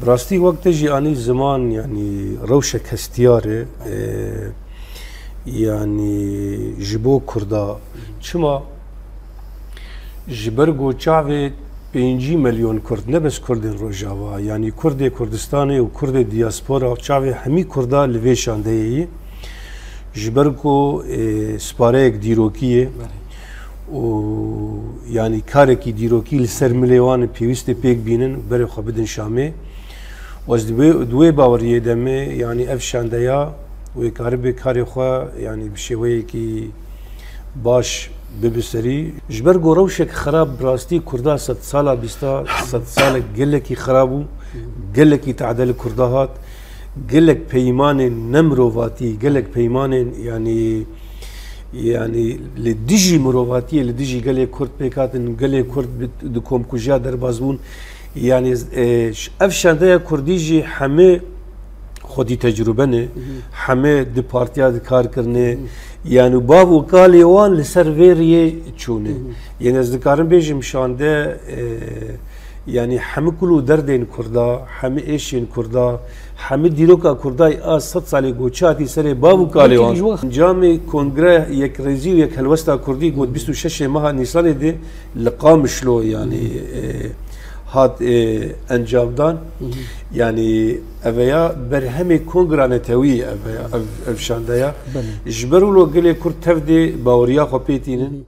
براستي وقت جي اني زمان يعني روشك هستياره يعني جبو كردا شما جبرگو چاوه 5 مليون كرد نبس كرد روجاوا يعني كرد كردستاني و كرد دياسبورا چاوه همي كردا لويشان دهي جبرگو سپاريك ديروكيه و يعني كاركي ديروكي لسر مليوان بيوست بيك بينن بري خو بدن شامي واز دوي باوريه دمه يعني افشان ديا ويكاربي كاري خو يعني بشوي كي باش ببسري جبرگو روشك خراب براستي كردا 100 ساله بيستا 100 ساله قلكي خرابو قلكي تعدل كردهات قلك بيمان نمروفاتي قلك بيمان يعني لديجي مروفاتي لديجي قلي كرد بيكاتن قلي كرد دكوم كوجا دربازبون يعني افشان ديا كرديجي حمي خودی تجربه نه همه دی پارتیا کار کرنه یعنی باب و کالی وان لسر ویریه چونه یعنی از دکارم بیشم شانده یعنی همه کلو دردین کردا همه ایشین کردا همه دیروکا کردای از 100 سالی گوچاتی سر باب و کالی وان جامع کنگره یک رزی و یک هلوستا کردی گود 26 ماه نیسان ده لقامش لو یعنی هات انجام دان يعني افيا برهمي كونغران توي افشان دايا جبروا له قال كرت تفدي باوريا خو بيتين